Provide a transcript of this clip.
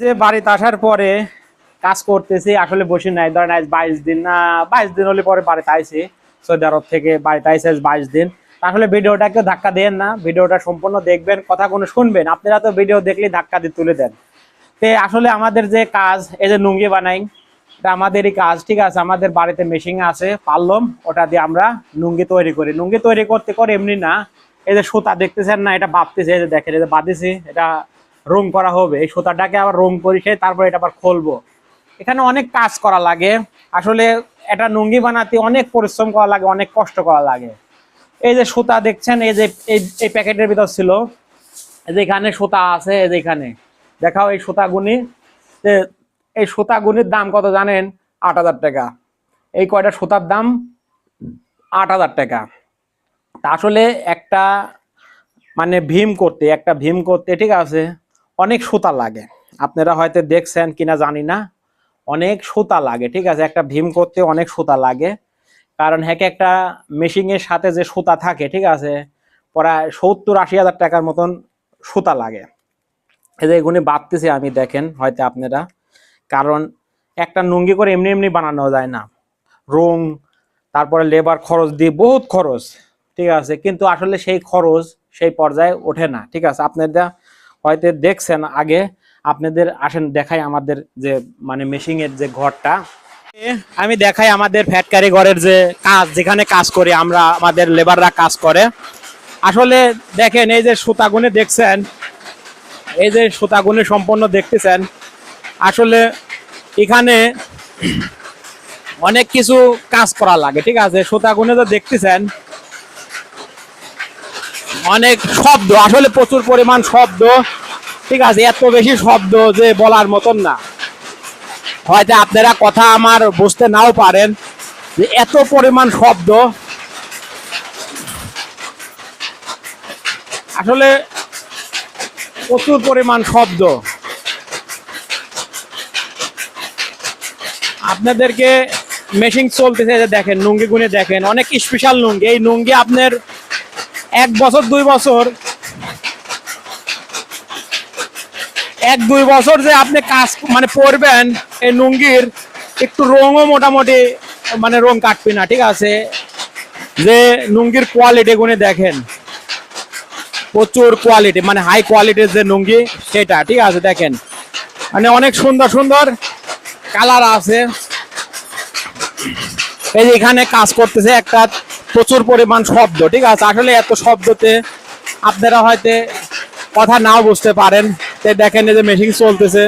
যে বাড়িতে আসার পরে কাজ করতেছি, আসলে বসে নাই, ধরেন আজ 22 দিন না 22 দিন হলে পরে বাড়িতে আইছি, সৌদি আরব থেকে বাড়িতে আইসি 22 দিন। আসলে ভিডিওটাকে ধাক্কা দেন না, ভিডিওটা সম্পূর্ণ দেখবেন, কথা কোনো শুনবেন। আপনারা তো ভিডিও দেখলেই ধাক্কা দিয়ে তুলে দেন। তে আসলে আমাদের যে কাজ, এই যে লুঙ্গি বানাই, এটা আমাদেরই কাজ, ঠিক আছে। আমাদের বাড়িতে মেশিন আছে পাল্লম, ওটা দিয়ে আমরা লুঙ্গি তৈরি করি। লুঙ্গি তৈরি করতে করে এমনি না, এই যে সুতা দেখতেছেন না, এটা বাঁধতেছে, এই যে দেখেন, এই যে বাঁধেছি, এটা রং করা হবে। এই সুতাটাকে আবার রং করি, তারপর এটা আবার খুলবো। এখানে অনেক কাজ করা লাগে। আসলে এটা লুঙ্গি বানাতে অনেক পরিশ্রম করা লাগে, অনেক কষ্ট করা লাগে। এই যে সুতা দেখছেন, এই যে এই প্যাকেটের ভিতর ছিল, এই যে এখানে সুতা আছে, এই যে এখানে দেখাও এই সুতাগুনি। এই সুতাগুনির দাম কত জানেন? 8,000 টাকা। এই কয়টা সুতার দাম 8,000 টাকা। তা আসলে একটা মানে একটা ভীম করতে, ঠিক আছে, অনেক সুতা লাগে। আপনারা হয়তো দেখছেন কিনা জানি না, অনেক সুতা লাগে, ঠিক আছে। একটা ভীম করতে অনেক সুতা লাগে, কারণ হ্যাঁ একটা মেশিনের সাথে যে সুতা থাকে, ঠিক আছে, প্রায় 70-80 হাজার টাকার মতন সুতা লাগে। এই যে এগুলি বাঁধতেছি আমি, দেখেন হয়তো আপনারা, কারণ একটা লুঙ্গি করে এমনি এমনি বানানো যায় না। রং, তারপরে লেবার খরচ দিয়ে বহুত খরচ, ঠিক আছে। কিন্তু আসলে সেই খরচ সেই পর্যায়ে ওঠে না, ঠিক আছে। আপনারা হয়তো দেখছেন আগে, আপনাদের আসেন দেখাই আমাদের যে মানে মেশিনের যে ঘরটা। আমি দেখাই আমাদের ফ্যাক্টরি ঘরের যে কাজ, যেখানে কাজ করি আমরা, আমাদের লেবাররা কাজ করে। আসলে দেখেন, এই যে সুতাগুনে দেখছেন, এই যে সুতাগুনে সম্পূর্ণ দেখতেছেন, আসলে এখানে অনেক কিছু কাজ করা লাগে, ঠিক আছে। সুতাগুনে তো দেখতেছেন অনেক শব্দ, আসলে প্রচুর পরিমাণ শব্দ, ঠিক আছে। এত বেশি শব্দ যে বলার মতন না। হয়তো আপনারা কথা আমার বুঝতে নাও পারেন, যে এত পরিমাণ শব্দ, আসলে প্রচুর পরিমাণ শব্দ। আপনাদেরকে মেশিন চলতেছে, দেখেন লুঙ্গি গুনে দেখেন, অনেক স্পেশাল লুঙ্গি। এই লুঙ্গি আপনার 1 বছর 2 বছর, 1-2 বছর যে আপনি কাজ মানে পরবেন, এই লুঙ্গির একটু রঙও মোটামুটি মানে রং কাটবে না, ঠিক আছে। যে লুঙ্গির কোয়ালিটি গুনে দেখেন, প্রচুর কোয়ালিটি, মানে হাই কোয়ালিটির যে লুঙ্গি সেটা, ঠিক আছে। দেখেন মানে অনেক সুন্দর সুন্দর কালার আছে। এই যে এখানে কাজ করতেছে একটা, প্রচুর পরিমাণ শব্দ, ঠিক আছে। আসলে এত শব্দতে আপনারা হয়তো কথা নাও বুঝতে পারেন। দেখেন এই যে মেশিন চলতেছে।